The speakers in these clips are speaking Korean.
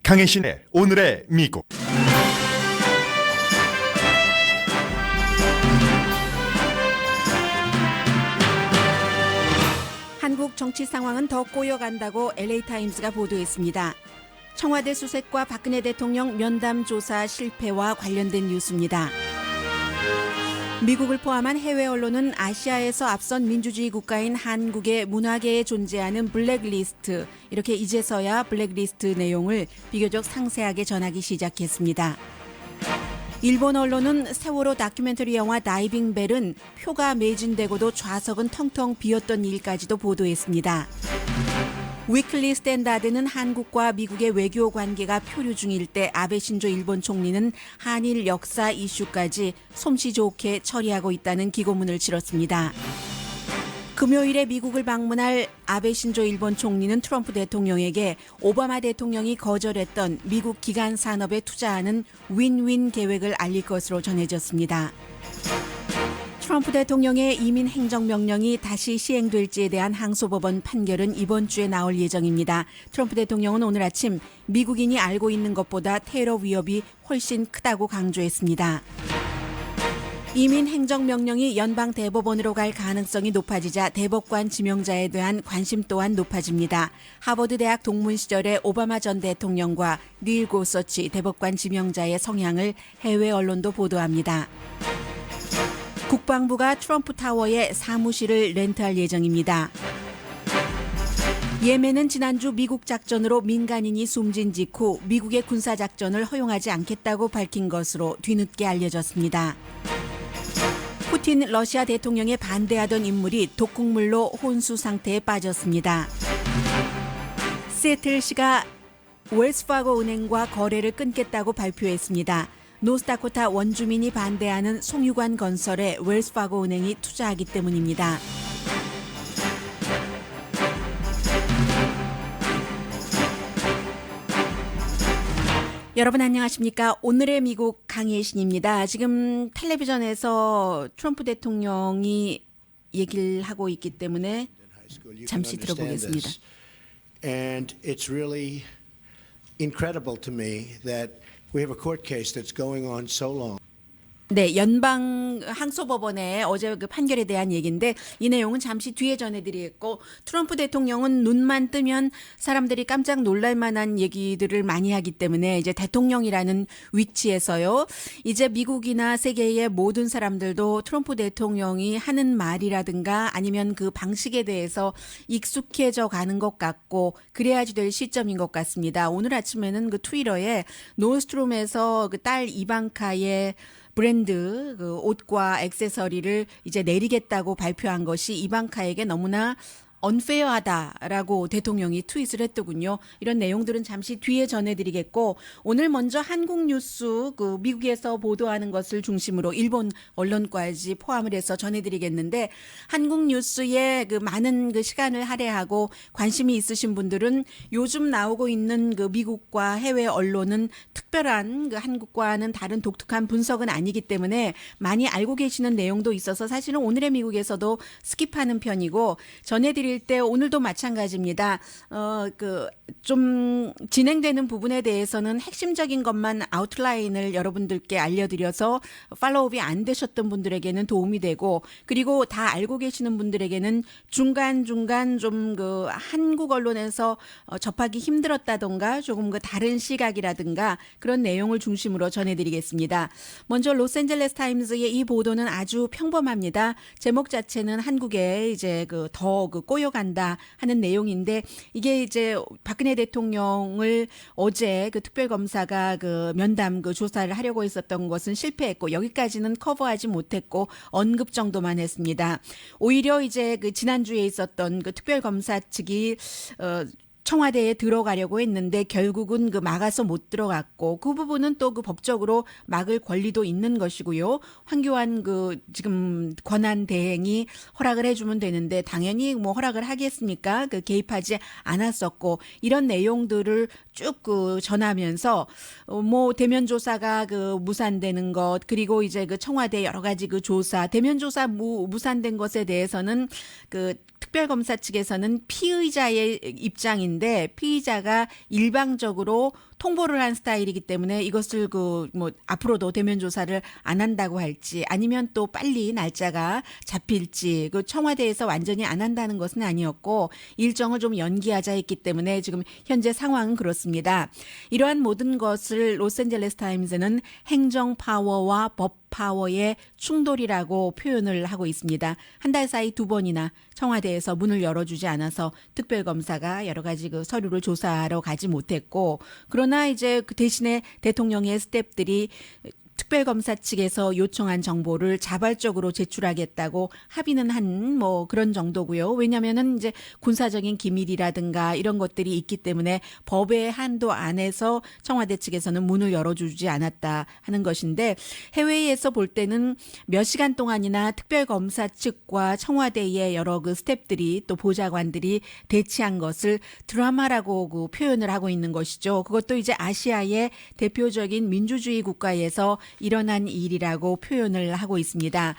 강혜신의 오늘의 미국. 한국 정치 상황은 더 꼬여간다고 LA타임스가 보도했습니다. 청와대 수색과 박근혜 대통령 면담 조사 실패와 관련된 뉴스입니다. 미국을 포함한 해외 언론은 아시아에서 앞선 민주주의 국가인 한국의 문화계에 존재하는 블랙리스트, 이렇게 이제서야 블랙리스트 내용을 비교적 상세하게 전하기 시작했습니다. 일본 언론은 세월호 다큐멘터리 영화 다이빙 벨은 표가 매진되고도 좌석은 텅텅 비었던 일까지도 보도했습니다. 위클리 스탠다드는 한국과 미국의 외교 관계가 표류 중일 때 아베 신조 일본 총리는 한일 역사 이슈까지 솜씨 좋게 처리하고 있다는 기고문을 실었습니다. 금요일에 미국을 방문할 아베 신조 일본 총리는 트럼프 대통령에게 오바마 대통령이 거절했던 미국 기간 산업에 투자하는 윈윈 계획을 알릴 것으로 전해졌습니다. 트럼프 대통령의 이민 행정명령이 다시 시행될지에 대한 항소법원 판결은 이번 주에 나올 예정입니다. 트럼프 대통령은 오늘 아침 미국인이 알고 있는 것보다 테러 위협이 훨씬 크다고 강조했습니다. 이민 행정명령이 연방 대법원으로 갈 가능성이 높아지자 대법관 지명자에 대한 관심 또한 높아집니다. 하버드 대학 동문 시절의 오바마 전 대통령과 닐 고서치 대법관 지명자의 성향을 해외 언론도 보도합니다. 국방부가 트럼프 타워에 사무실을 렌트할 예정입니다. 예멘은 지난주 미국 작전으로 민간인이 숨진 직후 미국의 군사작전을 허용하지 않겠다고 밝힌 것으로 뒤늦게 알려졌습니다. 푸틴 러시아 대통령에 반대하던 인물이 독극물로 혼수 상태에 빠졌습니다. 시애틀시가 웰스파고 은행과 거래를 끊겠다고 발표했습니다. 노스다코타 원주민이 반대하는 송유관 건설에 웰스파고 은행이 투자하기 때문입니다. 여러분 안녕하십니까? 오늘의 미국 강혜신입니다. 지금 텔레비전에서 트럼프 대통령이 얘기를 하고 있기 때문에 잠시 들어보겠습니다. And it's really incredible to me that we have a court case that's going on so long. 네, 연방 항소법원의 어제 그 판결에 대한 얘기인데 이 내용은 잠시 뒤에 전해드리겠고, 트럼프 대통령은 눈만 뜨면 사람들이 깜짝 놀랄 만한 얘기들을 많이 하기 때문에 이제 대통령이라는 위치에서요, 이제 미국이나 세계의 모든 사람들도 트럼프 대통령이 하는 말이라든가 아니면 그 방식에 대해서 익숙해져 가는 것 같고 그래야지 될 시점인 것 같습니다. 오늘 아침에는 그 트위터에 노스트롬에서 그 딸 이방카의 브랜드 그 옷과 액세서리를 이제 내리겠다고 발표한 것이 이방카에게 너무나 언페어하다라고 대통령이 트윗을 했더군요. 이런 내용들은 잠시 뒤에 전해드리겠고, 오늘 먼저 한국 뉴스 그 미국에서 보도하는 것을 중심으로 일본 언론까지 포함을 해서 전해드리겠는데, 한국 뉴스에 그 많은 그 시간을 할애하고 관심이 있으신 분들은 요즘 나오고 있는 그 미국과 해외 언론은 특별한 그 한국과는 다른 독특한 분석은 아니기 때문에 많이 알고 계시는 내용도 있어서 사실은 오늘의 미국에서도 스킵하는 편이고, 전해드릴 때 오늘도 마찬가지입니다. 좀 진행되는 부분에 대해서는 핵심적인 것만 아웃라인을 여러분들께 알려드려서 팔로우업이 안 되셨던 분들에게는 도움이 되고, 그리고 다 알고 계시는 분들에게는 중간중간 좀 그 한국 언론에서 접하기 힘들었다던가 조금 그 다른 시각이라든가 그런 내용을 중심으로 전해드리겠습니다. 먼저 로스앤젤레스 타임즈의 이 보도는 아주 평범합니다. 제목 자체는 한국에 이제 그 더 그 꼬여간다 하는 내용인데, 이게 이제 박근혜 대통령을 어제 그 특별검사가 그 면담 그 조사를 하려고 했었던 것은 실패했고 여기까지는 커버하지 못했고 언급 정도만 했습니다. 오히려 이제 그 지난주에 있었던 그 특별검사 측이 청와대에 들어가려고 했는데 결국은 그 막아서 못 들어갔고, 그 부분은 또 그 법적으로 막을 권리도 있는 것이고요. 황교안 그 지금 권한 대행이 허락을 해주면 되는데 당연히 뭐 허락을 하겠습니까? 그 개입하지 않았었고, 이런 내용들을 쭉 그 전하면서 뭐 대면 조사가 그 무산되는 것, 그리고 이제 그 청와대 여러 가지 그 조사, 대면 조사 무산된 것에 대해서는 그 특별검사 측에서는 피의자의 입장인데 피의자가 일방적으로 통보를 한 스타일이기 때문에 이것을 앞으로도 대면 조사를 안 한다고 할지 아니면 또 빨리 날짜가 잡힐지 청와대에서 완전히 안 한다는 것은 아니었고 일정을 좀 연기하자 했기 때문에 지금 현재 상황은 그렇습니다. 이러한 모든 것을 로스앤젤레스 타임즈는 행정 파워와 법 파워의 충돌이라고 표현을 하고 있습니다. 한 달 사이 2번이나 청와대에서 문을 열어주지 않아서 특별검사가 여러 가지 서류를 조사하러 가지 못했고 그러나 이제 그 대신에 대통령의 스태프들이 특별검사 측에서 요청한 정보를 자발적으로 제출하겠다고 합의는 한 그런 정도고요. 왜냐하면은 이제 군사적인 기밀이라든가 이런 것들이 있기 때문에 법의 한도 안에서 청와대 측에서는 문을 열어주지 않았다 하는 것인데 해외에서 볼 때는 몇 시간 동안이나 특별검사 측과 청와대의 여러 스태프들이 또 보좌관들이 대치한 것을 드라마라고 표현을 하고 있는 것이죠. 그것도 이제 아시아의 대표적인 민주주의 국가에서 일어난 일이라고 표현을 하고 있습니다.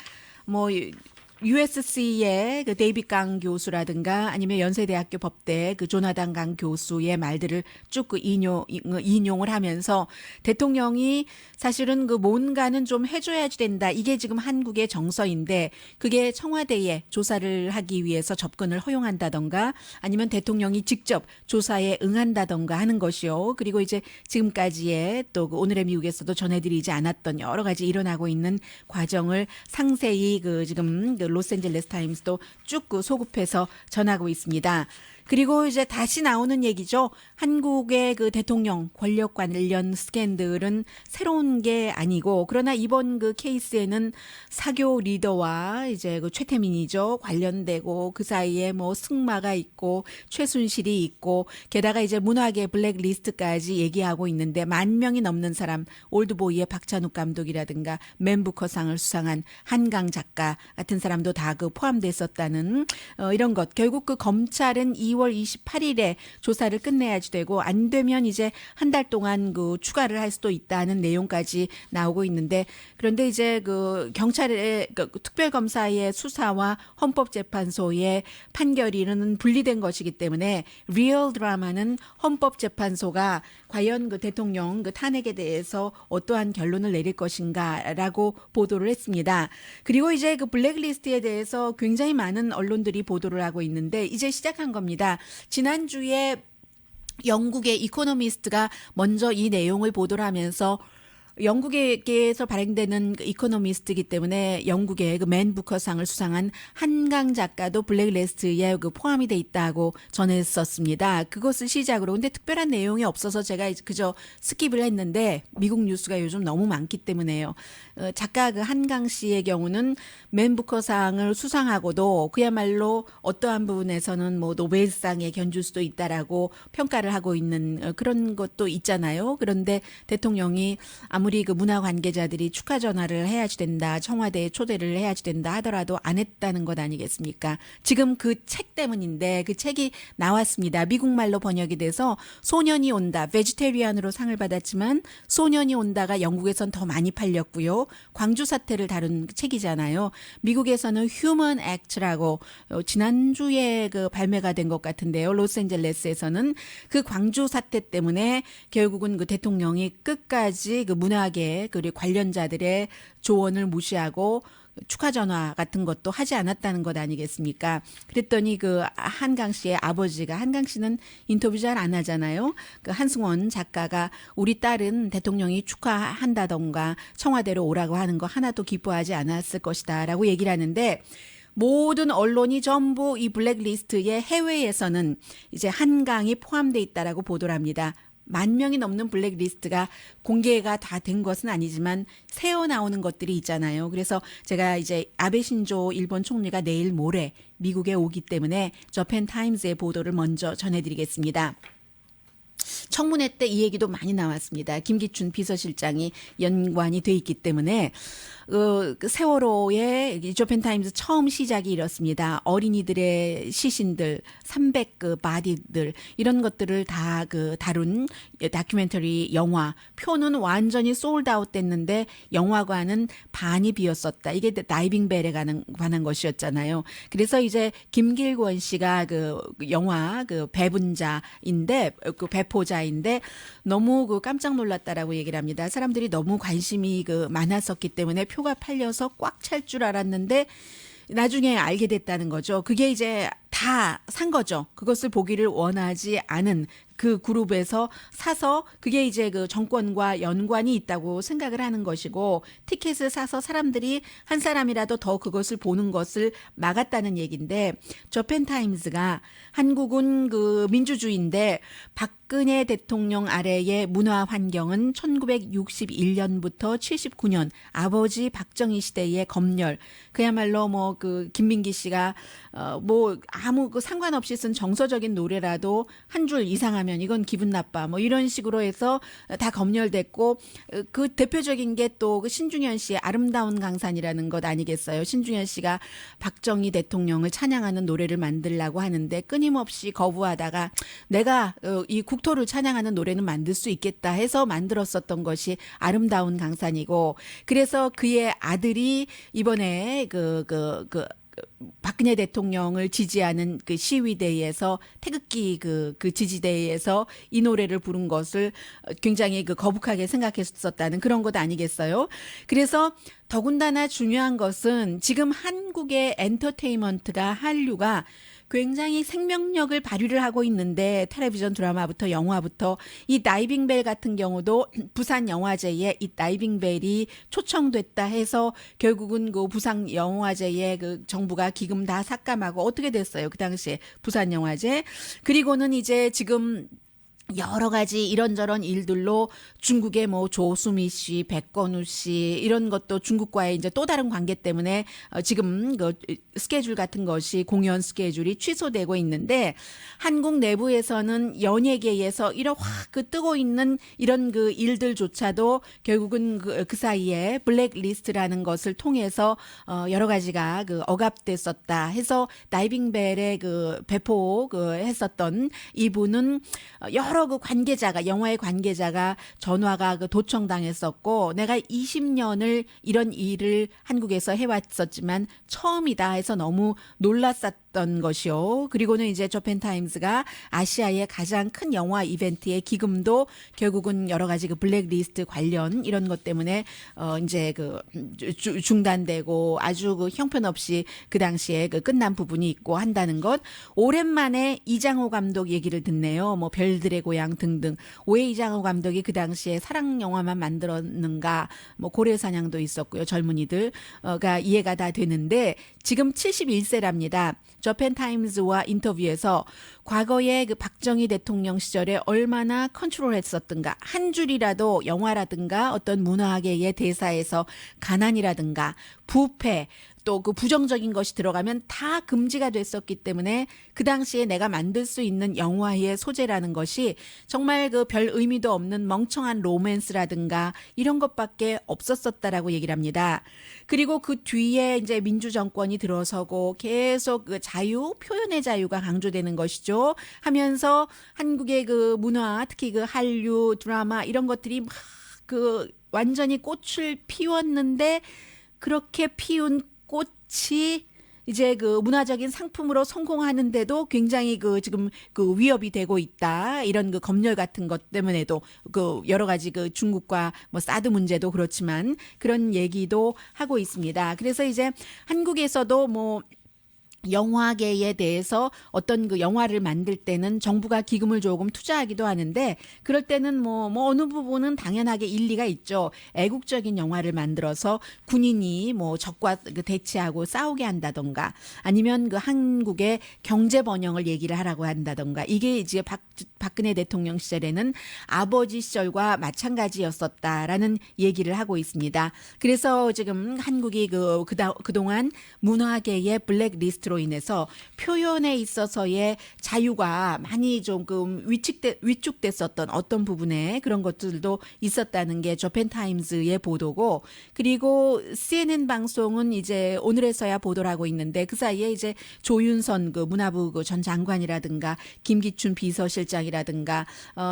USC의 데이빗 강 교수라든가 아니면 연세대학교 법대 조나단 강 교수의 말들을 쭉 인용을 하면서 대통령이 사실은 뭔가는 좀 해줘야지 된다. 이게 지금 한국의 정서인데 그게 청와대에 조사를 하기 위해서 접근을 허용한다던가 아니면 대통령이 직접 조사에 응한다던가 하는 것이요. 그리고 이제 지금까지의 또 오늘의 미국에서도 전해드리지 않았던 여러 가지 일어나고 있는 과정을 상세히 지금 로스앤젤레스 타임스도 쭉 소급해서 전하고 있습니다. 그리고 이제 다시 나오는 얘기죠. 한국의 대통령 권력 관련 스캔들은 새로운 게 아니고 그러나 이번 케이스에는 사교 리더와 이제 최태민이죠. 관련되고 그 사이에 승마가 있고 최순실이 있고 게다가 이제 문화계 블랙리스트까지 얘기하고 있는데 10,000명이 넘는 사람 올드보이의 박찬욱 감독이라든가 맨부커상을 수상한 한강 작가 같은 사람도 다 포함됐었다는 이런 것. 결국 검찰은 2월 28일에 조사를 끝내야지 되고 안 되면 이제 한 달 동안 추가를 할 수도 있다는 내용까지 나오고 있는데 그런데 이제 경찰의 특별검사의 수사와 헌법재판소의 판결이는 분리된 것이기 때문에 리얼 드라마는 헌법재판소가 과연 대통령 탄핵에 대해서 어떠한 결론을 내릴 것인가라고 보도를 했습니다. 그리고 이제 블랙리스트에 대해서 굉장히 많은 언론들이 보도를 하고 있는데 이제 시작한 겁니다. 지난주에 영국의 이코노미스트가 먼저 이 내용을 보도를 하면서 영국에서 발행되는 이코노미스트이기 때문에 영국의 맨 부커상을 수상한 한강 작가도 블랙리스트에 포함이 돼 있다고 전했었습니다. 그것을 시작으로. 근데 특별한 내용이 없어서 제가 그저 스킵을 했는데 미국 뉴스가 요즘 너무 많기 때문에요. 작가 한강 씨의 경우는 맨 부커상을 수상하고도 그야말로 어떠한 부분에서는 노벨상에 견줄 수도 있다라고 평가를 하고 있는 그런 것도 있잖아요. 그런데 대통령이 아무리 문화 관계자들이 축하 전화를 해야지 된다, 청와대에 초대를 해야지 된다 하더라도 안 했다는 것 아니겠습니까? 지금 그 책 때문인데 그 책이 나왔습니다. 미국말로 번역이 돼서 소년이 온다, 베지테리안으로 상을 받았지만 소년이 온다가 영국에선 더 많이 팔렸고요. 광주 사태를 다룬 책이잖아요. 미국에서는 휴먼 액트라고 지난주에 발매가 된 것 같은데요. 로스앤젤레스에서는 그 광주 사태 때문에 결국은 대통령이 끝까지 문화계 그리고 관련자들의 조언을 무시하고 축하 전화 같은 것도 하지 않았다는 것 아니겠습니까? 그랬더니 한강 씨의 아버지가, 한강 씨는 인터뷰 잘 안 하잖아요. 한승원 작가가 우리 딸은 대통령이 축하한다던가 청와대로 오라고 하는 거 하나도 기뻐하지 않았을 것이다라고 얘기를 하는데 모든 언론이 전부 이 블랙리스트의 해외에서는 이제 한강이 포함돼 있다라고 보도를 합니다. 10,000명이 넘는 블랙리스트가 공개가 다 된 것은 아니지만 새어 나오는 것들이 있잖아요. 그래서 제가 이제 아베 신조 일본 총리가 내일 모레 미국에 오기 때문에 저펜 타임즈의 보도를 먼저 전해드리겠습니다. 청문회 때 이 얘기도 많이 나왔습니다. 김기춘 비서실장이 연관이 돼 있기 때문에 그 세월호의 이 조편타임스 처음 시작이 이렇습니다. 어린이들의 시신들, 300그 바디들 이런 것들을 다 그 다룬 다큐멘터리 영화. 표는 완전히 솔드아웃 됐는데 영화관은 반이 비었었다. 이게 다이빙 벨에 관한 것이었잖아요. 그래서 이제 김길권 씨가 그 영화 그 배분자인데 그 배포자인데 너무 그 깜짝 놀랐다라고 얘기를 합니다. 사람들이 너무 관심이 그 많았었기 때문에 표가 팔려서 꽉 찰 줄 알았는데 나중에 알게 됐다는 거죠. 그게 이제 다 산 거죠. 그것을 보기를 원하지 않은 그 그룹에서 사서 그게 이제 그 정권과 연관이 있다고 생각을 하는 것이고 티켓을 사서 사람들이 한 사람이라도 더 그것을 보는 것을 막았다는 얘기인데 저펜타임스가 한국은 그 민주주의인데 박근혜 대통령 아래의 문화 환경은 1961년부터 79년 아버지 박정희 시대의 검열 그야말로 뭐 그 김민기 씨가 뭐 아무 그 상관없이 쓴 정서적인 노래라도 한 줄 이상하면 이건 기분 나빠 뭐 이런 식으로 해서 다 검열됐고 그 대표적인 게 또 그 신중현 씨의 아름다운 강산이라는 것 아니겠어요. 신중현 씨가 박정희 대통령을 찬양하는 노래를 만들라고 하는데 끊임없이 거부하다가 내가 이 국토를 찬양하는 노래는 만들 수 있겠다 해서 만들었었던 것이 아름다운 강산이고 그래서 그의 아들이 이번에 박근혜 대통령을 지지하는 그 시위대에서 태극기 그 지지대에서 이 노래를 부른 것을 굉장히 그 거북하게 생각했었다는 그런 것 아니겠어요? 그래서 더군다나 중요한 것은 지금 한국의 엔터테인먼트가 한류가 굉장히 생명력을 발휘를 하고 있는데 텔레비전 드라마부터 영화부터 이 다이빙벨 같은 경우도 부산 영화제에 이 다이빙벨이 초청됐다 해서 결국은 그 부산 영화제에 그 정부가 기금 다 삭감하고 어떻게 됐어요? 그 당시에 부산 영화제. 그리고는 이제 지금 여러 가지 이런저런 일들로 중국의 뭐 조수미 씨, 백건우 씨 이런 것도 중국과의 이제 또 다른 관계 때문에 지금 그 스케줄 같은 것이 공연 스케줄이 취소되고 있는데 한국 내부에서는 연예계에서 이런 확 그 뜨고 있는 이런 그 일들조차도 결국은 그 사이에 블랙리스트라는 것을 통해서 여러 가지가 그 억압됐었다 해서 다이빙벨의 그 배포 그 했었던 이분은 여러 그 관계자가 영화의 관계자가 전화가 그 도청당했었고 내가 20년을 이런 일을 한국에서 해왔었지만 처음이다 해서 너무 놀랐었던 것이요. 그리고는 이제 저펜타임스가 아시아의 가장 큰 영화 이벤트의 기금도 결국은 여러 가지 그 블랙리스트 관련 이런 것 때문에 이제 그 중단되고 아주 그 형편없이 그 당시에 그 끝난 부분이 있고 한다는 것. 오랜만에 이장호 감독 얘기를 듣네요. 뭐 별들의 고향 등등. 왜 이장호 감독이 그 당시에 사랑 영화만 만들었는가? 뭐 고래사냥도 있었고요. 젊은이들가 이해가 다 되는데 지금 71세랍니다. 저펜타임스와 인터뷰에서 과거에 그 박정희 대통령 시절에 얼마나 컨트롤했었던가 한 줄이라도 영화라든가 어떤 문화계의 대사에서 가난이라든가 부패 또 그 부정적인 것이 들어가면 다 금지가 됐었기 때문에 그 당시에 내가 만들 수 있는 영화의 소재라는 것이 정말 그 별 의미도 없는 멍청한 로맨스라든가 이런 것밖에 없었었다라고 얘기를 합니다. 그리고 그 뒤에 이제 민주 정권이 들어서고 계속 그 자유, 표현의 자유가 강조되는 것이죠. 하면서 한국의 그 문화, 특히 그 한류 드라마 이런 것들이 막 그 완전히 꽃을 피웠는데 그렇게 피운 꽃이 이제 그 문화적인 상품으로 성공하는데도 굉장히 그 지금 그 위협이 되고 있다. 이런 그 검열 같은 것 때문에도 그 여러 가지 그 중국과 뭐 사드 문제도 그렇지만 그런 얘기도 하고 있습니다. 그래서 이제 한국에서도 뭐 영화계에 대해서 어떤 그 영화를 만들 때는 정부가 기금을 조금 투자하기도 하는데 그럴 때는 뭐 어느 부분은 당연하게 일리가 있죠. 애국적인 영화를 만들어서 군인이 뭐 적과 그 대치하고 싸우게 한다던가 아니면 그 한국의 경제 번영을 얘기를 하라고 한다던가 이게 이제 박근혜 대통령 시절에는 아버지 시절과 마찬가지였었다라는 얘기를 하고 있습니다. 그래서 지금 한국이 그동안 문화계의 블랙리스트 것으로 인해서 표현에 있어서의 자유가 많이 조금 위축됐었던 어떤 부분에 그런 것들도 있었다는 게 저펜타임즈의 보도고, 그리고 CNN 방송은 이제 오늘에서야 보도를 하고 있는데 그 사이에 이제 조윤선 그 문화부 그 전 장관이라든가 김기춘 비서실장이라든가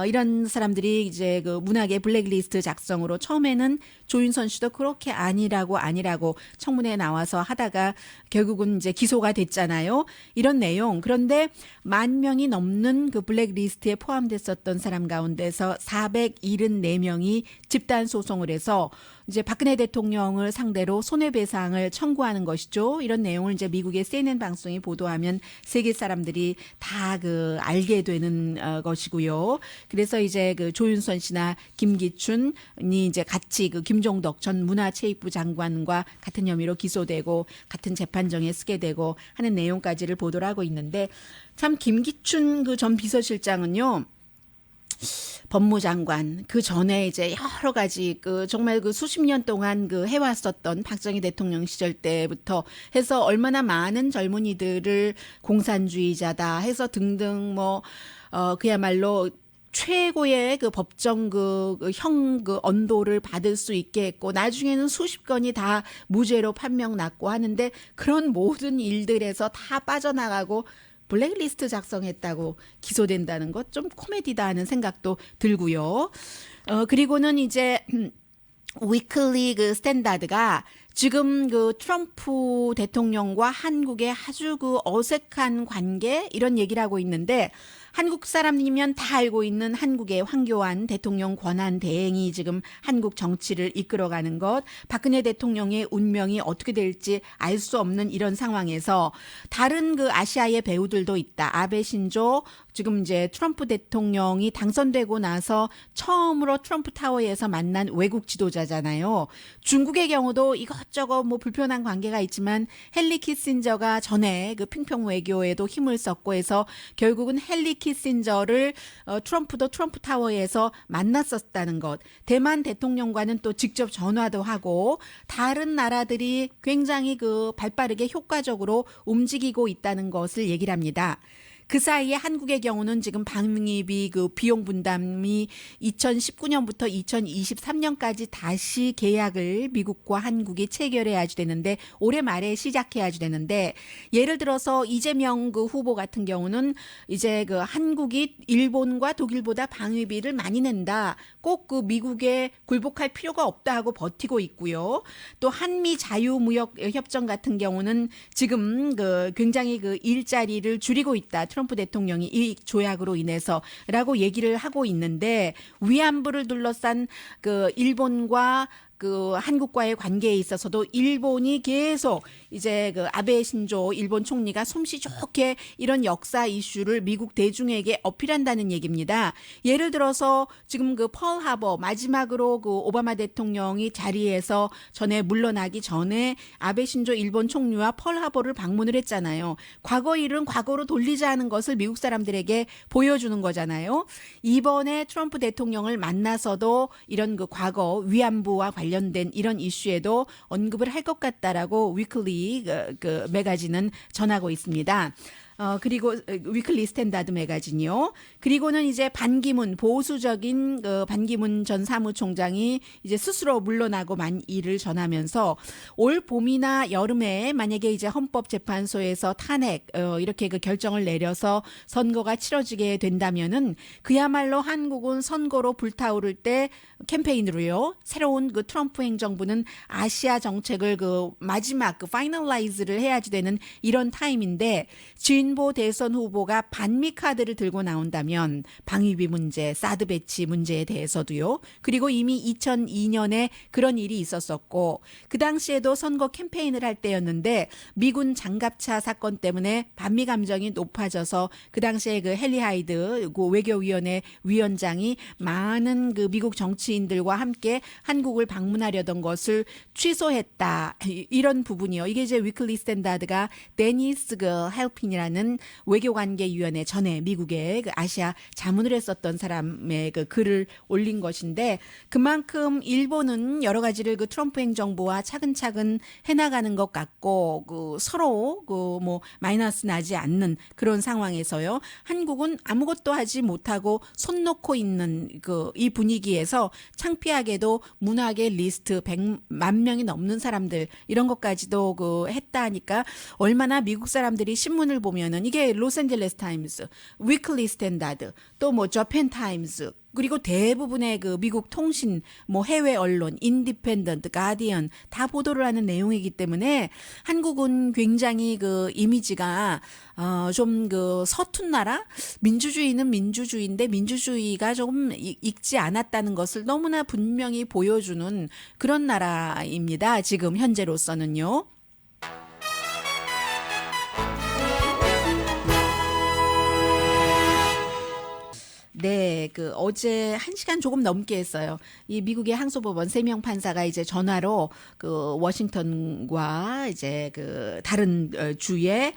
이런 사람들이 이제 그 문학의 블랙리스트 작성으로 처음에는 조윤선 씨도 그렇게 아니라고 청문회에 나와서 하다가 결국은 이제 기소가 됐잖아요. 이런 내용. 그런데 10,000명이 넘는 그 블랙리스트에 포함됐었던 사람 가운데서 474명이 집단 소송을 해서 이제 박근혜 대통령을 상대로 손해배상을 청구하는 것이죠. 이런 내용을 이제 미국의 CNN 방송이 보도하면 세계 사람들이 다 그 알게 되는 것이고요. 그래서 이제 그 조윤선 씨나 김기춘이 이제 같이 그 김종덕 전 문화체육부 장관과 같은 혐의로 기소되고 같은 재판정에 쓰게 되고 하는 내용까지를 보도를 하고 있는데, 참 김기춘 그 전 비서실장은요. 법무장관 그 전에 이제 여러 가지 그 정말 그 수십 년 동안 그 해왔었던 박정희 대통령 시절 때부터 해서 얼마나 많은 젊은이들을 공산주의자다 해서 등등 그야말로 최고의 그 법정 형 언도를 받을 수 있게 했고, 나중에는 수십 건이 다 무죄로 판명 났고 하는데, 그런 모든 일들에서 다 빠져나가고 블랙리스트 작성했다고 기소된다는 것 좀 코미디다 하는 생각도 들고요. 그리고는 이제 위클리 그 스탠다드가 지금 그 트럼프 대통령과 한국의 아주 그 어색한 관계 이런 얘기를 하고 있는데, 한국 사람이면 다 알고 있는 한국의 황교안 대통령 권한 대행이 지금 한국 정치를 이끌어가는 것, 박근혜 대통령의 운명이 어떻게 될지 알 수 없는 이런 상황에서 다른 그 아시아의 배우들도 있다. 아베 신조 지금 이제 트럼프 대통령이 당선되고 나서 처음으로 트럼프 타워에서 만난 외국 지도자잖아요. 중국의 경우도 이것저것 불편한 관계가 있지만 헨리 키신저가 전에 그 핑평 외교에도 힘을 썼고 해서 결국은 헨리 키신저를 트럼프도 트럼프 타워에서 만났었다는 것. 대만 대통령과는 또 직접 전화도 하고 다른 나라들이 굉장히 그 발빠르게 효과적으로 움직이고 있다는 것을 얘기를 합니다. 그 사이에 한국의 경우는 지금 방위비 그 비용 분담이 2019년부터 2023년까지 다시 계약을 미국과 한국이 체결해야지 되는데, 올해 말에 시작해야지 되는데, 예를 들어서 이재명 그 후보 같은 경우는 이제 그 한국이 일본과 독일보다 방위비를 많이 낸다. 꼭 그 미국에 굴복할 필요가 없다 하고 버티고 있고요. 또 한미 자유무역 협정 같은 경우는 지금 그 굉장히 그 일자리를 줄이고 있다. 트럼프 대통령이 이 조약으로 인해서라고 얘기를 하고 있는데, 위안부를 둘러싼 그 일본과 그 한국과의 관계에 있어서도 일본이 계속 이제 그 아베 신조 일본 총리가 솜씨 좋게 이런 역사 이슈를 미국 대중에게 어필한다는 얘기입니다. 예를 들어서 지금 그 펄 하버 마지막으로 그 오바마 대통령이 자리에서 전에 물러나기 전에 아베 신조 일본 총리와 펄 하버를 방문을 했잖아요. 과거 일은 과거로 돌리자는 것을 미국 사람들에게 보여주는 거잖아요. 이번에 트럼프 대통령을 만나서도 이런 그 과거 위안부와 관련된 이런 이슈에도 언급을 할 것 같다라고 위클리 그 매거진은 전하고 있습니다. 그리고 위클리 스탠다드 매거진이요. 그리고는 이제 반기문 보수적인 그 반기문 전 사무총장이 이제 스스로 물러나고 만 일을 전하면서 올 봄이나 여름에 만약에 이제 헌법재판소에서 탄핵 이렇게 그 결정을 내려서 선거가 치러지게 된다면은 그야말로 한국은 선거로 불타오를 때 캠페인으로요. 새로운 그 트럼프 행정부는 아시아 정책을 그 마지막 그 파이널라이즈를 해야지 되는 이런 타임인데, 진보 대선 후보가 반미 카드를 들고 나온다면 방위비 문제, 사드 배치 문제에 대해서도요. 그리고 이미 2002년에 그런 일이 있었었고, 그 당시에도 선거 캠페인을 할 때였는데 미군 장갑차 사건 때문에 반미 감정이 높아져서 그 당시에 그 헨리 하이드 그 외교위원회 위원장이 많은 그 미국 정치인들과 함께 한국을 방문하려던 것을 취소했다. 이런 부분이요. 이게 이제 위클리 스탠다드가 데니스 그 헬핀이라는 라는 외교관계위원회 전에 미국의 그 아시아 자문을 했었던 사람의 그 글을 올린 것인데 그만큼 일본은 여러 가지를 그 트럼프 행정부와 차근차근 해나가는 것 같고 그 서로 그 뭐 마이너스 나지 않는 그런 상황에서요. 한국은 아무것도 하지 못하고 손 놓고 있는 그 이 분위기에서 창피하게도 문학의 리스트 100만 명이 넘는 사람들 이런 것까지도 그 했다 하니까 얼마나 미국 사람들이 신문을 보면은 이게 로스앤젤레스 타임스, 위클리 스탠다드, 또 뭐 저펜 타임스 그리고 대부분의 그 미국 통신, 뭐 해외 언론, 인디펜던트, 가디언 다 보도를 하는 내용이기 때문에 한국은 굉장히 그 이미지가 좀 그 서툰 나라, 민주주의는 민주주의인데 민주주의가 조금 익지 않았다는 것을 너무나 분명히 보여주는 그런 나라입니다. 지금 현재로서는요. 네, 그 어제 1시간 조금 넘게 했어요. 이 미국의 항소법원 3명 판사가 이제 전화로 그 워싱턴과 이제 그 다른 주의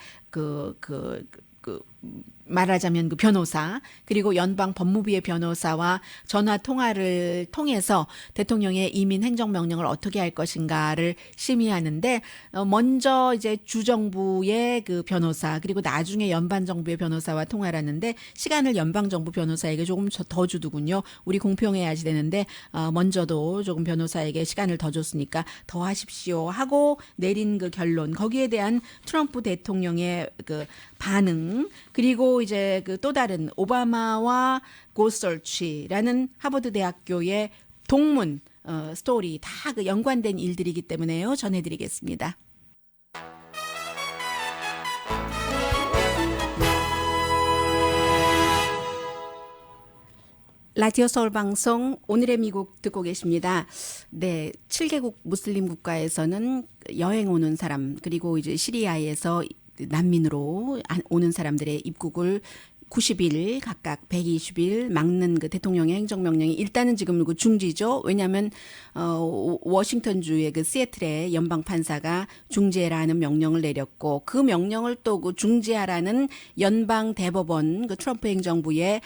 말하자면 그 변호사 그리고 연방 법무부의 변호사와 전화 통화를 통해서 대통령의 이민 행정명령을 어떻게 할 것인가를 심의하는데 먼저 이제 주정부의 그 변호사 그리고 나중에 연방정부의 변호사와 통화를 하는데 시간을 연방정부 변호사에게 조금 더 주더군요. 우리 공평해야지 되는데 먼저도 조금 변호사에게 시간을 더 줬으니까 더 하십시오 하고 내린 그 결론 거기에 대한 트럼프 대통령의 그 반응 그리고 이제 그 또 다른 오바마와 고서치라는 하버드 대학교의 동문 스토리 다 그 연관된 일들이기 때문에요. 전해드리겠습니다. 라디오 서울 방송 오늘의 미국 듣고 계십니다. 네, 7개국 무슬림 국가에서는 여행 오는 사람 그리고 이제 시리아에서 난민으로 오는 사람들의 입국을 90일 각각 120일 막는 그 대통령의 행정명령이 일단은 지금 그 중지죠. 왜냐하면 워싱턴주의 그 시애틀의 연방 판사가 중지해라는 명령을 내렸고 그 명령을 또 그 중지하라는 연방 대법원 그 트럼프 행정부의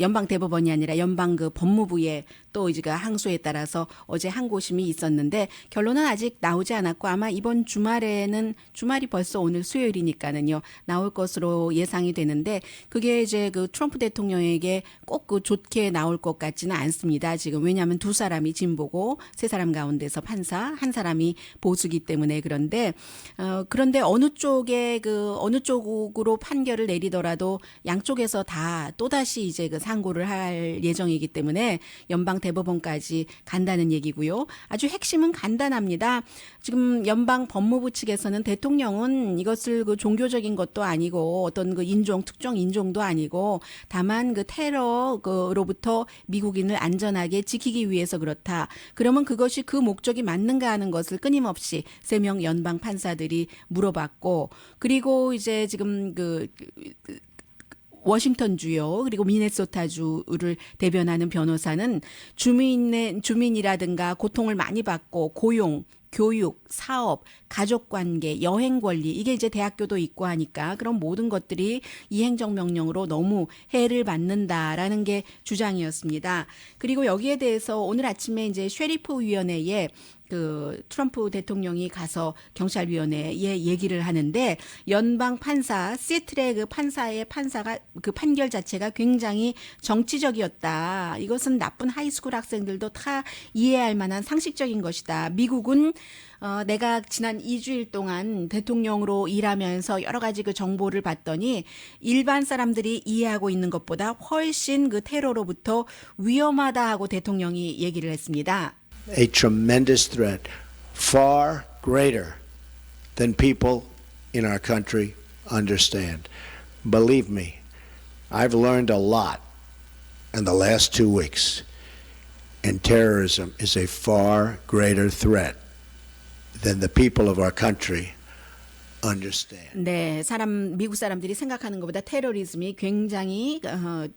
연방 대법원이 아니라 연방 그 법무부의 또 이제 그 항소에 따라서 어제 항고심이 있었는데 결론은 아직 나오지 않았고 아마 이번 주말에는 주말이 벌써 오늘 수요일이니까는요 나올 것으로 예상이 되는데 그게 이제 그 트럼프 대통령에게 꼭 그 좋게 나올 것 같지는 않습니다. 지금 왜냐하면 두 사람이 진보고 세 사람 가운데서 판사 한 사람이 보수기 때문에 그런데 어느 쪽으로 판결을 내리더라도 양쪽에서 다 또다시 이제 그 상고를 할 예정이기 때문에 연방 대법원까지 간다는 얘기고요. 아주 핵심은 간단합니다. 지금 연방 법무부 측에서는 대통령은 이것을 그 종교적인 것도 아니고 어떤 그 특정 인종도 아니고 다만 그 테러로부터 미국인을 안전하게 지키기 위해서 그렇다. 그러면 그것이 그 목적이 맞는가 하는 것을 끊임없이 3명 연방 판사들이 물어봤고 그리고 이제 지금 워싱턴주요 그리고 미네소타주를 대변하는 변호사는 주민이라든가 고통을 많이 받고 고용 교육, 사업, 가족관계, 여행권리 이게 이제 대학교도 있고 하니까 그런 모든 것들이 이 행정명령으로 너무 해를 받는다라는 게 주장이었습니다. 그리고 여기에 대해서 오늘 아침에 이제 쉐리프 위원회에 그 트럼프 대통령이 가서 경찰위원회에 얘기를 하는데 연방 판사 시애틀의 그 판사가 그 판결 자체가 굉장히 정치적이었다. 이것은 나쁜 하이스쿨 학생들도 다 이해할 만한 상식적인 것이다. 미국은 내가 지난 2주일 동안 대통령으로 일하면서 여러 가지 그 정보를 봤더니 일반 사람들이 이해하고 있는 것보다 훨씬 그 테러로부터 위험하다 하고 대통령이 얘기를 했습니다. A tremendous threat, far greater than people in our country understand. Believe me, I've learned a lot in the last 2 weeks, and terrorism is a far greater threat than the people of our country understand. 네, 미국 사람들이 생각하는 것보다 테러리즘이 굉장히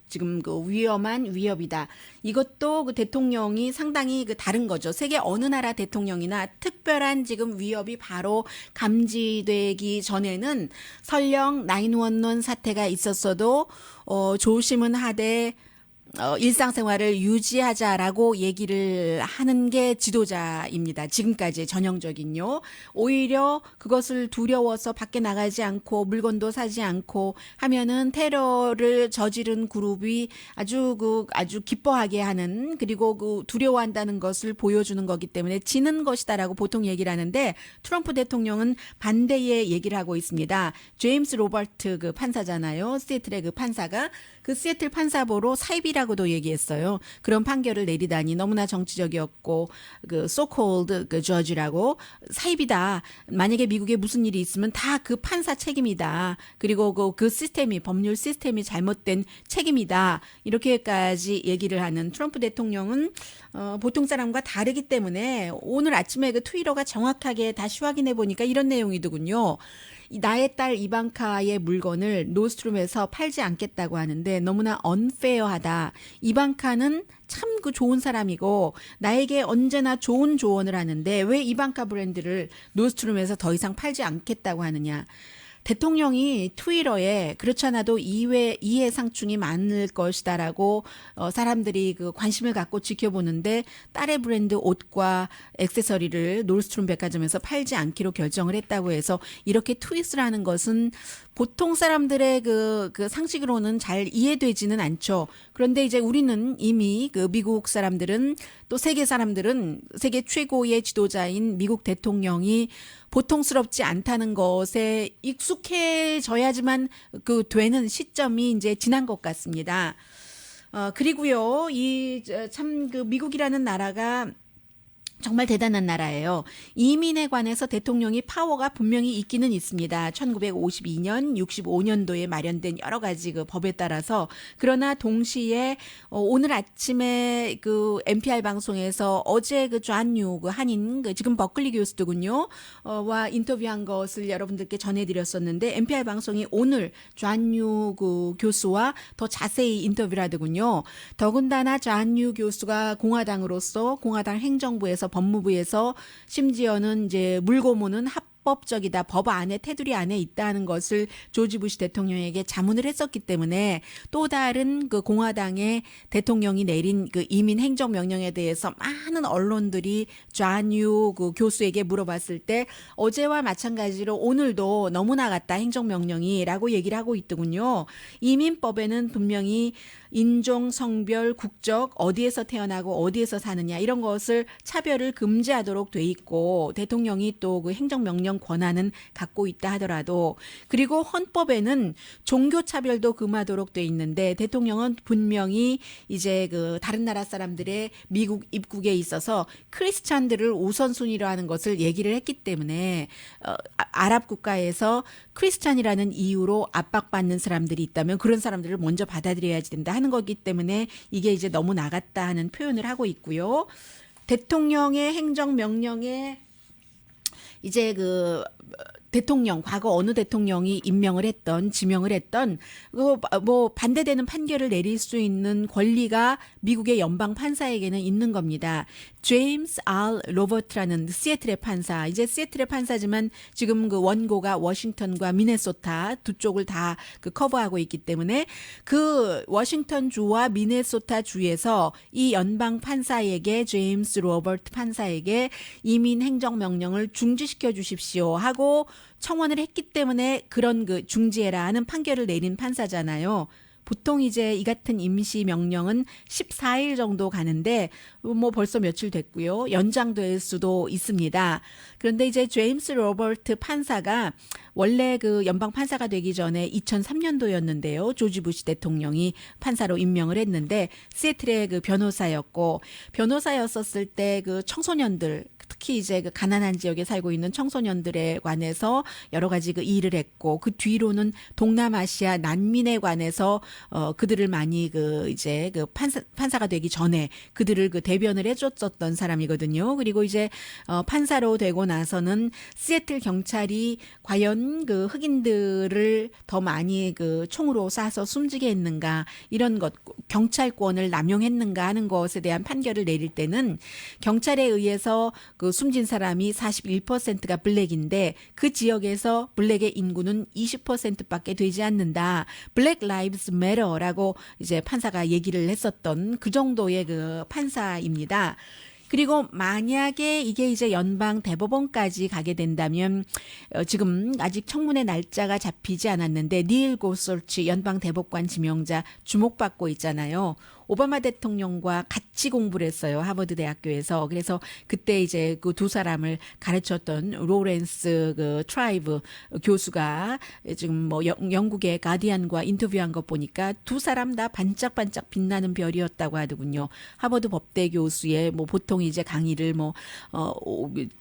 지금 그 위험한 위협이다. 이것도 그 대통령이 상당히 그 다른 거죠. 세계 어느 나라 대통령이나 특별한 지금 위협이 바로 감지되기 전에는 설령 911 사태가 있었어도 조심은 하되 일상생활을 유지하자라고 얘기를 하는 게 지도자입니다. 지금까지의 전형적인요. 오히려 그것을 두려워서 밖에 나가지 않고 물건도 사지 않고 하면은 테러를 저지른 그룹이 아주 기뻐하게 하는, 그리고 그 두려워한다는 것을 보여주는 거기 때문에 지는 것이다라고 보통 얘기를 하는데, 트럼프 대통령은 반대의 얘기를 하고 있습니다. 제임스 로버트 그 판사잖아요. 시애틀의 그 판사가 그 시애틀 판사보로 사입이라고도 얘기했어요. 그런 판결을 내리다니 너무나 정치적이었고, 그 so-called 그 저지라고, 사입이다. 만약에 미국에 무슨 일이 있으면 다 그 판사 책임이다. 그리고 그 시스템이, 법률 시스템이 잘못된 책임이다. 이렇게까지 얘기를 하는 트럼프 대통령은 보통 사람과 다르기 때문에 오늘 아침에 그 트위터가 정확하게 다시 확인해 보니까 이런 내용이더군요. 나의 딸 이방카의 물건을 노스트룸에서 팔지 않겠다고 하는데 너무나 unfair하다. 이방카는 참 그 좋은 사람이고 나에게 언제나 좋은 조언을 하는데 왜 이방카 브랜드를 노스트룸에서 더 이상 팔지 않겠다고 하느냐. 대통령이 트위터에 그렇지 않아도 이해 상충이 많을 것이다라고 사람들이 그 관심을 갖고 지켜보는데 딸의 브랜드 옷과 액세서리를 노스트룸 백화점에서 팔지 않기로 결정을 했다고 해서 이렇게 트윗을 하는 것은 보통 사람들의 그 상식으로는 잘 이해되지는 않죠. 그런데 이제 우리는 이미 그 미국 사람들은, 또 세계 사람들은 세계 최고의 지도자인 미국 대통령이 보통스럽지 않다는 것에 익숙해져야지만 그 되는 시점이 이제 지난 것 같습니다. 그리고요, 참 그 미국이라는 나라가 정말 대단한 나라예요. 이민에 관해서 대통령이 파워가 분명히 있기는 있습니다. 1952년, 65년도에 마련된 여러 가지 그 법에 따라서. 그러나 동시에 오늘 아침에 그 NPR 방송에서 어제 그 존유 그 한인 그 지금 버클리 교수더군요. 와 인터뷰한 것을 여러분들께 전해드렸었는데 NPR 방송이 오늘 존유 그 교수와 더 자세히 인터뷰를 하더군요. 더군다나 존유 교수가 공화당으로서 공화당 행정부에서 법무부에서 심지어는 이제 물고문은 합법적이다, 법 안에 테두리 안에 있다는 것을 조지 부시 대통령에게 자문을 했었기 때문에 또 다른 그 공화당의 대통령이 내린 그 이민 행정 명령에 대해서 많은 언론들이 존유 그 교수에게 물어봤을 때 어제와 마찬가지로 오늘도 너무나 같다 행정 명령이라고 얘기를 하고 있더군요. 이민법에는 분명히 인종, 성별, 국적, 어디에서 태어나고 어디에서 사느냐 이런 것을 차별을 금지하도록 돼 있고 대통령이 또 그 행정명령 권한은 갖고 있다 하더라도, 그리고 헌법에는 종교 차별도 금하도록 돼 있는데 대통령은 분명히 이제 그 다른 나라 사람들의 미국 입국에 있어서 크리스찬들을 우선순위로 하는 것을 얘기를 했기 때문에 아랍 국가에서 크리스찬이라는 이유로 압박받는 사람들이 있다면 그런 사람들을 먼저 받아들여야지 된다 하는 거기 때문에 이게 이제 너무 나갔다 하는 표현을 하고 있고요. 대통령의 행정명령에 이제 그 대통령, 과거 어느 대통령이 임명을 했던, 지명을 했던, 뭐 반대되는 판결을 내릴 수 있는 권리가 미국의 연방 판사에게는 있는 겁니다. 제임스 R. 로버트라는 시애틀의 판사, 이제 시애틀의 판사지만 지금 그 원고가 워싱턴과 미네소타 두 쪽을 다 그 커버하고 있기 때문에 그 워싱턴 주와 미네소타 주에서 이 연방 판사에게, 제임스 로버트 판사에게 이민 행정 명령을 중지시켜 주십시오 하고 청원을 했기 때문에 그런 그 중지해라 하는 판결을 내린 판사잖아요. 보통 이제 이 같은 임시 명령은 14일 정도 가는데 뭐 벌써 며칠 됐고요. 연장될 수도 있습니다. 그런데 이제 제임스 로버트 판사가 원래 그 연방 판사가 되기 전에 2003년도였는데요. 조지 부시 대통령이 판사로 임명을 했는데 시애틀의 그 변호사였고, 변호사였었을 때 그 청소년들, 특히 이제 그 가난한 지역에 살고 있는 청소년들에 관해서 여러 가지 그 일을 했고 그 뒤로는 동남아시아 난민에 관해서 그들을 많이 그 이제 그 판사가 되기 전에 그들을 그 대변을 해줬었던 사람이거든요. 그리고 이제 판사로 되고 나서는 시애틀 경찰이 과연 그 흑인들을 더 많이 그 총으로 쏴서 숨지게 했는가 이런 것 경찰권을 남용했는가 하는 것에 대한 판결을 내릴 때는 경찰에 의해서 그 숨진 사람이 41%가 블랙인데 그 지역에서 블랙의 인구는 20%밖에 되지 않는다. 블랙 라이브스 매터라고 이제 판사가 얘기를 했었던 그 정도의 그 판사입니다. 그리고 만약에 이게 이제 연방 대법원까지 가게 된다면 지금 아직 청문회 날짜가 잡히지 않았는데 닐 고솔치 연방 대법관 지명자 주목받고 있잖아요. 오바마 대통령과 같이 공부를 했어요. 하버드 대학교에서. 그래서 그때 이제 그 두 사람을 가르쳤던 로렌스 그 트라이브 교수가 지금 뭐 영국의 가디언과 인터뷰한 것 보니까 두 사람 다 반짝반짝 빛나는 별이었다고 하더군요. 하버드 법대 교수의 뭐 보통 이제 강의를 뭐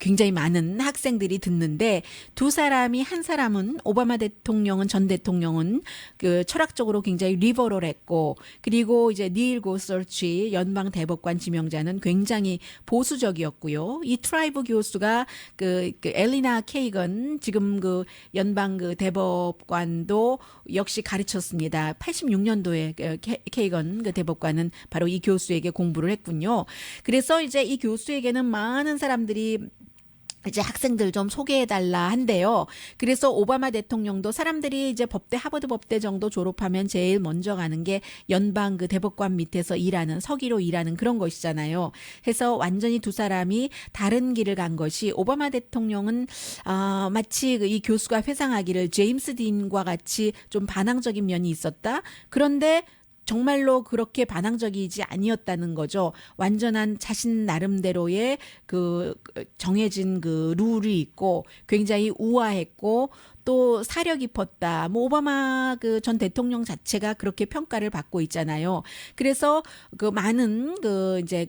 굉장히 많은 학생들이 듣는데 두 사람이 한 사람은 오바마 대통령은 전 대통령은 그 철학적으로 굉장히 리버럴했고 그리고 이제 닐 고솔치 연방 대법관 지명자는 굉장히 보수적이었고요. 이 트라이브 교수가 그 엘리나 케이건 지금 그 연방 그 대법관도 역시 가르쳤습니다. 86년도에 케이건 그 대법관은 바로 이 교수에게 공부를 했군요. 그래서 이제 이 교수에게는 많은 사람들이 이제 학생들 좀 소개해달라 한대요. 그래서 오바마 대통령도 사람들이 이제 법대, 하버드 법대 정도 졸업하면 제일 먼저 가는 게 연방 그 대법관 밑에서 일하는, 서기로 일하는 그런 것이잖아요. 해서 완전히 두 사람이 다른 길을 간 것이 오바마 대통령은, 마치 이 교수가 회상하기를 제임스 딘과 같이 좀 반항적인 면이 있었다. 그런데 정말로 그렇게 반항적이지 아니었다는 거죠. 완전한 자신 나름대로의 그 정해진 그 룰이 있고 굉장히 우아했고 또 사려 깊었다. 뭐 오바마 그 전 대통령 자체가 그렇게 평가를 받고 있잖아요. 그래서 그 많은 그 이제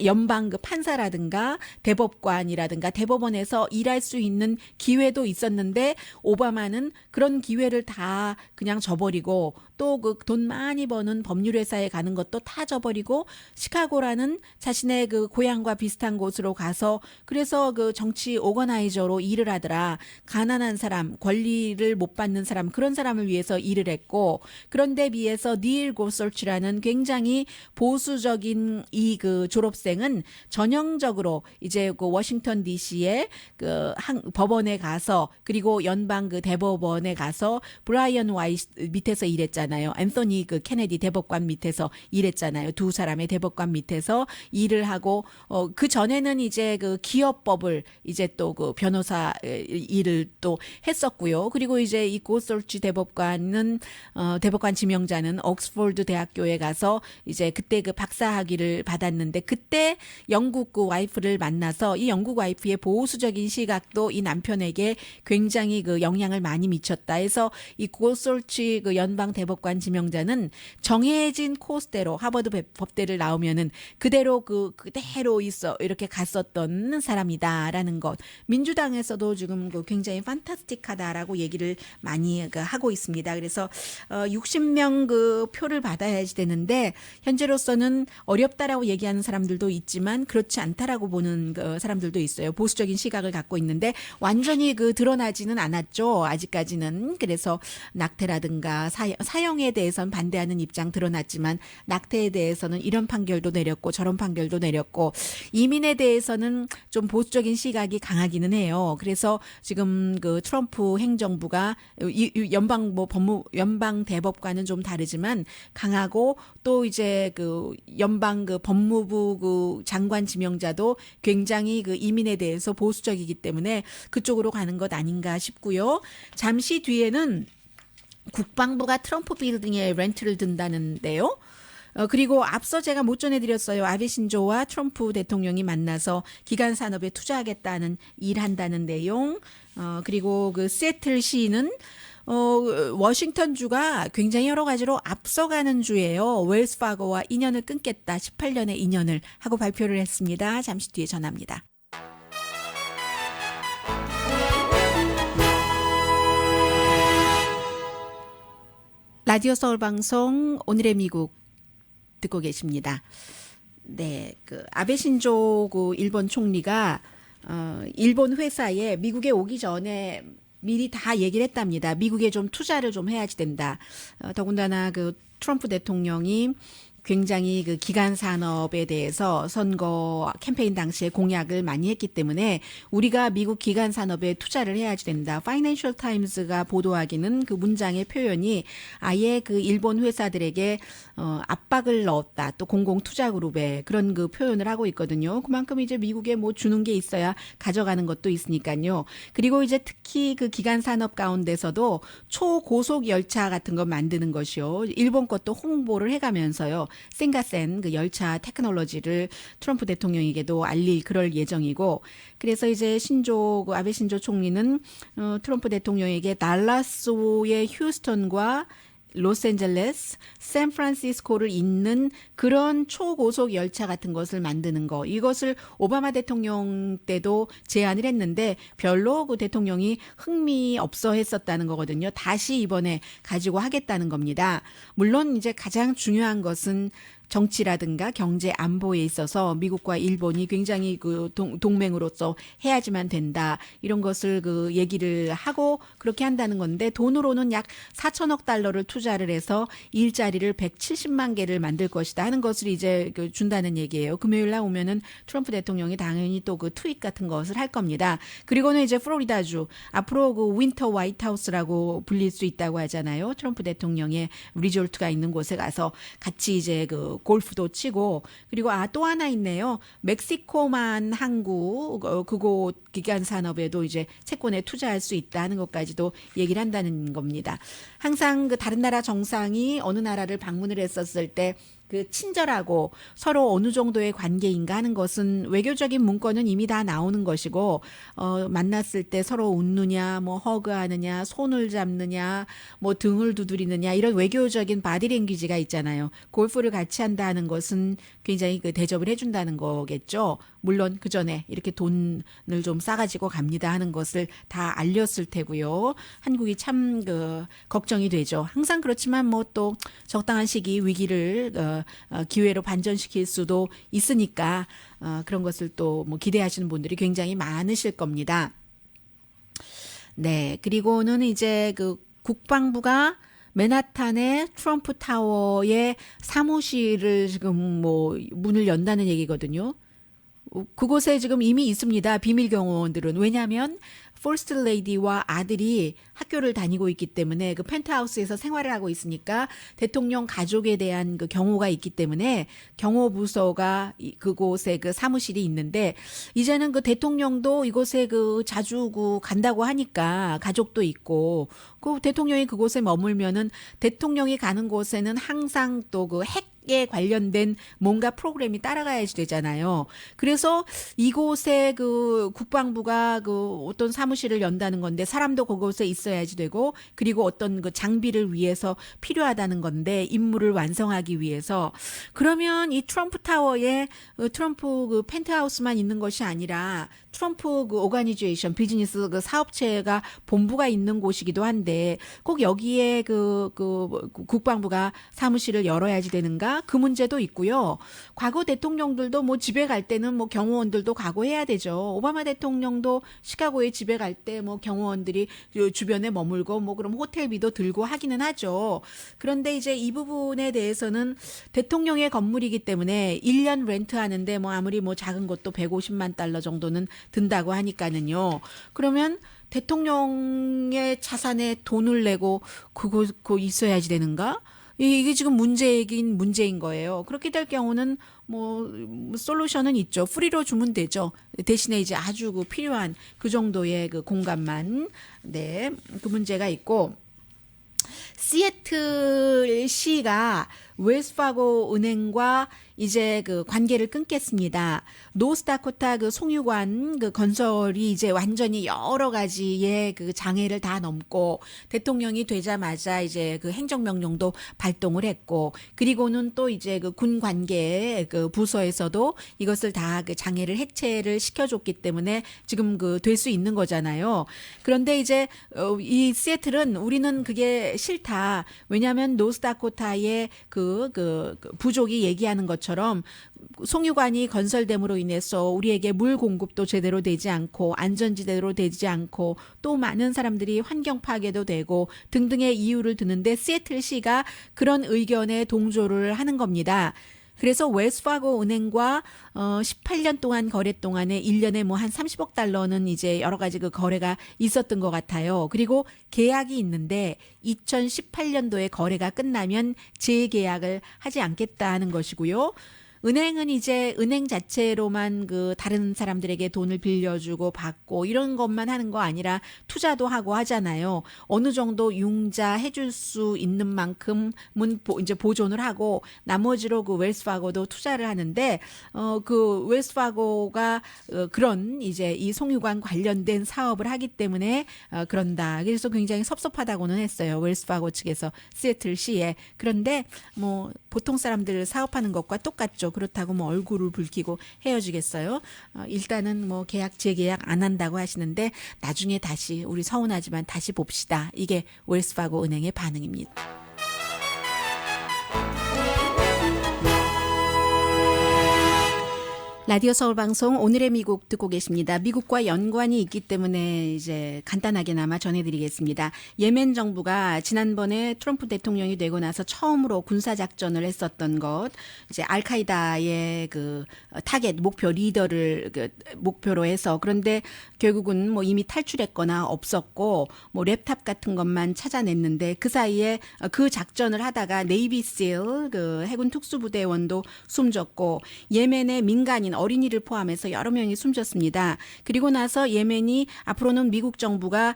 연방 그 판사라든가 대법관이라든가 대법원에서 일할 수 있는 기회도 있었는데 오바마는 그런 기회를 다 그냥 저버리고 또 그 돈 많이 버는 법률회사에 가는 것도 다 저버리고 시카고라는 자신의 그 고향과 비슷한 곳으로 가서 그래서 그 정치 오거나이저로 일을 하더라. 가난한 사람, 권리를 못 받는 사람 그런 사람을 위해서 일을 했고 그런데 비해서 닐 고솔치라는 굉장히 보수적인 이 그 졸업생은 전형적으로 이제 그 워싱턴 DC의 그 법원에 가서 그리고 연방 그 대법원에 가서 브라이언 와이스 밑에서 일했잖아요. 앤서니 그 케네디 대법관 밑에서 일했잖아요. 두 사람의 대법관 밑에서 일을 하고 그 전에는 이제 그 기업법을 이제 또 그 변호사 일을 또 했었고요. 그리고 이제 이 고솔치 대법관은 대법관 지명자는 옥스포드 대학교에 가서 이제 그때 그 박사학위를 받았는데 그때 영국 그 와이프를 만나서 이 영국 와이프의 보수적인 시각도 이 남편에게 굉장히 그 영향을 많이 미쳤다 해서 이 고솔치 그 연방 대법관 지명자는 정해진 코스대로 하버드 법대를 나오면은 그대로 그대로 있어 이렇게 갔었던 사람이다라는 것. 민주당에서도 지금 그 굉장히 판타스틱하다라고 얘기를 많이 하고 있습니다. 그래서 60명 그 표를 받아야지 되는데 현재로서는 어렵다라고 얘기하는 사람들도 있지만 그렇지 않다라고 보는 그 사람들도 있어요. 보수적인 시각을 갖고 있는데 완전히 그 드러나지는 않았죠. 아직까지는. 그래서 낙태라든가 사형에 대해서는 반대하는 입장 드러났지만 낙태에 대해서는 이런 판결도 내렸고 저런 판결도 내렸고 이민에 대해서는 좀 보수적인 시각이 강하기는 해요. 그래서 지금 그 트럼프 행정부가 연방 대법관은 좀 다르지만 강하고 또 이제 그 연방 그 법무부 그 장관 지명자도 굉장히 그 이민에 대해서 보수적이기 때문에 그쪽으로 가는 것 아닌가 싶고요. 잠시 뒤에는 국방부가 트럼프 빌딩에 렌트를 든다는데요. 그리고 앞서 제가 못 전해드렸어요. 아베 신조와 트럼프 대통령이 만나서 기간 산업에 투자하겠다는 일한다는 내용. 그리고 그 시애틀 시는 워싱턴 주가 굉장히 여러 가지로 앞서가는 주예요. 웰스 파고와 인연을 끊겠다. 18년의 인연을 하고 발표를 했습니다. 잠시 뒤에 전합니다. 라디오 서울 방송 오늘의 미국 듣고 계십니다. 네, 그 아베 신조 그 일본 총리가 일본 회사에 미국에 오기 전에 미리 다 얘기를 했답니다. 미국에 좀 투자를 좀 해야지 된다. 더군다나 그 트럼프 대통령이 굉장히 그 기간 산업에 대해서 선거 캠페인 당시에 공약을 많이 했기 때문에 우리가 미국 기간 산업에 투자를 해야지 된다. 파이낸셜 타임스가 보도하기는 그 문장의 표현이 아예 그 일본 회사들에게 압박을 넣었다. 또 공공 투자 그룹에 그런 그 표현을 하고 있거든요. 그만큼 이제 미국에 뭐 주는 게 있어야 가져가는 것도 있으니까요. 그리고 이제 특히 그 기간 산업 가운데서도 초고속 열차 같은 거 만드는 것이요. 일본 것도 홍보를 해가면서요. 센가센 그 열차 테크놀로지를 트럼프 대통령에게도 알릴 그럴 예정이고 그래서 이제 그 아베 신조 총리는 트럼프 대통령에게 달라스의 휴스턴과 로스앤젤레스, 샌프란시스코를 잇는 그런 초고속 열차 같은 것을 만드는 거. 이것을 오바마 대통령 때도 제안을 했는데 별로 그 대통령이 흥미 없어 했었다는 거거든요. 다시 이번에 가지고 하겠다는 겁니다. 물론 이제 가장 중요한 것은 정치라든가 경제 안보에 있어서 미국과 일본이 굉장히 그 동맹으로서 해야지만 된다. 이런 것을 그 얘기를 하고 그렇게 한다는 건데 돈으로는 약 4천억 달러를 투자를 해서 일자리를 170만 개를 만들 것이다 하는 것을 이제 그 준다는 얘기예요. 금요일 날 오면은 트럼프 대통령이 당연히 또 그 트윗 같은 것을 할 겁니다. 그리고는 이제 플로리다주 앞으로 그 윈터 화이트하우스라고 불릴 수 있다고 하잖아요. 트럼프 대통령의 리조트가 있는 곳에 가서 같이 이제 그 골프도 치고 그리고 또 하나 있네요. 멕시코만 항구 그곳 기간 산업에도 이제 채권에 투자할 수 있다는 것까지도 얘기를 한다는 겁니다. 항상 그 다른 나라 정상이 어느 나라를 방문을 했었을 때 그 친절하고 서로 어느 정도의 관계인가 하는 것은 외교적인 문건은 이미 다 나오는 것이고 만났을 때 서로 웃느냐 뭐 허그하느냐 손을 잡느냐 뭐 등을 두드리느냐 이런 외교적인 바디랭귀지가 있잖아요. 골프를 같이 한다는 것은 굉장히 그 대접을 해준다는 거겠죠. 물론 그 전에 이렇게 돈을 좀 싸가지고 갑니다 하는 것을 다 알렸을 테고요. 한국이 참 그 걱정이 되죠. 항상 그렇지만 뭐 또 적당한 시기 위기를 기회로 반전시킬 수도 있으니까 그런 것을 또 뭐 기대하시는 분들이 굉장히 많으실 겁니다. 네, 그리고는 이제 그 국방부가 맨하탄의 트럼프 타워의 사무실을 지금 뭐 문을 연다는 얘기거든요. 그곳에 지금 이미 있습니다. 비밀 경호원들은. 왜냐하면 퍼스트 레이디와 아들이 학교를 다니고 있기 때문에 그 펜트하우스에서 생활을 하고 있으니까 대통령 가족에 대한 그 경호가 있기 때문에 경호부서가 그곳에 그 사무실이 있는데 이제는 그 대통령도 이곳에 그 자주 그 간다고 하니까 가족도 있고 그 대통령이 그곳에 머물면은 대통령이 가는 곳에는 항상 또 그 핵에 관련된 뭔가 프로그램이 따라가야지 되잖아요. 그래서 이곳에 그 국방부가 그 어떤 사무실을 연다는 건데 사람도 그곳에 있어야지 되고 그리고 어떤 그 장비를 위해서 필요하다는 건데 임무를 완성하기 위해서 그러면 이 트럼프 타워에 트럼프 그 펜트하우스만 있는 것이 아니라 트럼프 그 오가니제이션 비즈니스 그 사업체가 본부가 있는 곳이기도 한데 꼭 여기에 그 국방부가 사무실을 열어야지 되는가 그 문제도 있고요. 과거 대통령들도 뭐 집에 갈 때는 뭐 경호원들도 가고 해야 되죠. 오바마 대통령도 시카고에 집에 갈 때 뭐 경호원들이 주변에 머물고 뭐 그럼 호텔비도 들고 하기는 하죠. 그런데 이제 이 부분에 대해서는 대통령의 건물이기 때문에 1년 렌트하는데 뭐 아무리 뭐 작은 것도 150만 달러 정도는 든다고 하니까는요. 그러면 대통령의 자산에 돈을 내고 그거 있어야지 되는가? 이게 지금 문제인 거예요. 그렇게 될 경우는 뭐 솔루션은 있죠. 프리로 주면 되죠. 대신에 이제 아주 그 필요한 그 정도의 그 공간만 네, 그 문제가 있고 시애틀 시가 웰스파고 은행과 이제 그 관계를 끊겠습니다. 노스다코타 그 송유관 그 건설이 이제 완전히 여러 가지의 그 장애를 다 넘고 대통령이 되자마자 이제 그 행정명령도 발동을 했고 그리고는 또 이제 그 군 관계 그 부서에서도 이것을 다 그 장애를 해체를 시켜줬기 때문에 지금 그 될 수 있는 거잖아요. 그런데 이제 이 시애틀은 우리는 그게 싫다. 왜냐하면 노스다코타의 그 부족이 얘기하는 것처럼 송유관이 건설됨으로 인해서 우리에게 물 공급도 제대로 되지 않고 안전지대로 되지 않고 또 많은 사람들이 환경 파괴도 되고 등등의 이유를 드는데 시애틀시가 그런 의견에 동조를 하는 겁니다. 그래서 웰스파고 은행과 18년 동안 거래 동안에 1년에 뭐 한 30억 달러는 이제 여러 가지 그 거래가 있었던 것 같아요. 그리고 계약이 있는데 2018년도에 거래가 끝나면 재계약을 하지 않겠다는 것이고요. 은행은 이제 은행 자체로만 그 다른 사람들에게 돈을 빌려주고 받고 이런 것만 하는 거 아니라 투자도 하고 하잖아요. 어느 정도 융자 해줄 수 있는 만큼은 이제 보존을 하고 나머지로 그 웰스파고도 투자를 하는데 그 웰스파고가 그런 이제 이 송유관 관련된 사업을 하기 때문에 그런다. 그래서 굉장히 섭섭하다고는 했어요. 웰스파고 측에서 시애틀시에. 그런데 뭐 보통 사람들 사업하는 것과 똑같죠. 그렇다고 뭐 얼굴을 붉히고 헤어지겠어요? 일단은 뭐 계약 재계약 안 한다고 하시는데 나중에 다시 우리 서운하지만 다시 봅시다. 이게 웰스파고 은행의 반응입니다. 라디오 서울 방송 오늘의 미국 듣고 계십니다. 미국과 연관이 있기 때문에 이제 간단하게나마 전해드리겠습니다. 예멘 정부가 지난번에 트럼프 대통령이 되고 나서 처음으로 군사 작전을 했었던 것, 이제 알카이다의 그 타겟 목표 리더를 그 목표로 해서 그런데 결국은 뭐 이미 탈출했거나 없었고 뭐 랩탑 같은 것만 찾아냈는데 그 사이에 그 작전을 하다가 네이비실 그 해군 특수부대원도 숨졌고 예멘의 민간인 어린이를 포함해서 여러 명이 숨졌습니다. 그리고 나서 예멘이 앞으로는 미국 정부가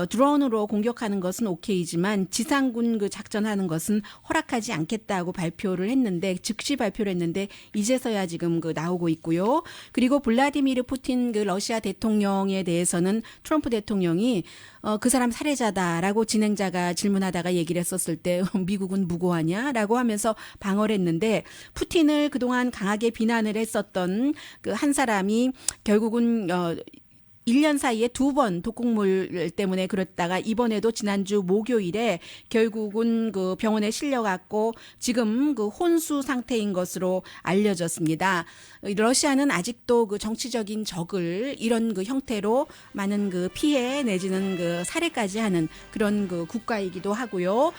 드론으로 공격하는 것은 오케이지만 지상군 그 작전하는 것은 허락하지 않겠다고 발표를 했는데 즉시 발표를 했는데 이제서야 지금 그 나오고 있고요. 그리고 블라디미르 푸틴 그 러시아 대통령에 대해서는 트럼프 대통령이 그 사람 살해자다라고 진행자가 질문하다가 얘기를 했었을 때 미국은 무고하냐라고 하면서 방어를 했는데 푸틴을 그동안 강하게 비난을 했었던 그 한 사람이 결국은 1년 사이에 2번 독극물 때문에 그랬다가 이번에도 지난주 목요일에 결국은 그 병원에 실려갔고 지금 그 혼수 상태인 것으로 알려졌습니다. 러시아는 아직도 그 정치적인 적을 이런 그 형태로 많은 그 피해 내지는 그 살해까지 하는 그런 그 국가이기도 하고요.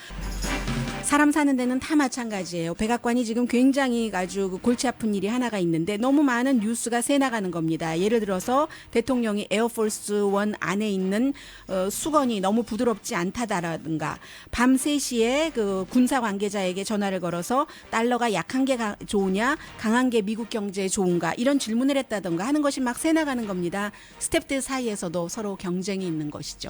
사람 사는 데는 다 마찬가지예요. 백악관이 지금 굉장히 아주 골치 아픈 일이 하나가 있는데 너무 많은 뉴스가 새나가는 겁니다. 예를 들어서 대통령이 에어포스 원 안에 있는 수건이 너무 부드럽지 않다라든가 밤 3시에 그 군사 관계자에게 전화를 걸어서 달러가 약한 게 좋으냐 강한 게 미국 경제에 좋은가 이런 질문을 했다든가 하는 것이 막 새나가는 겁니다. 스태프들 사이에서도 서로 경쟁이 있는 것이죠.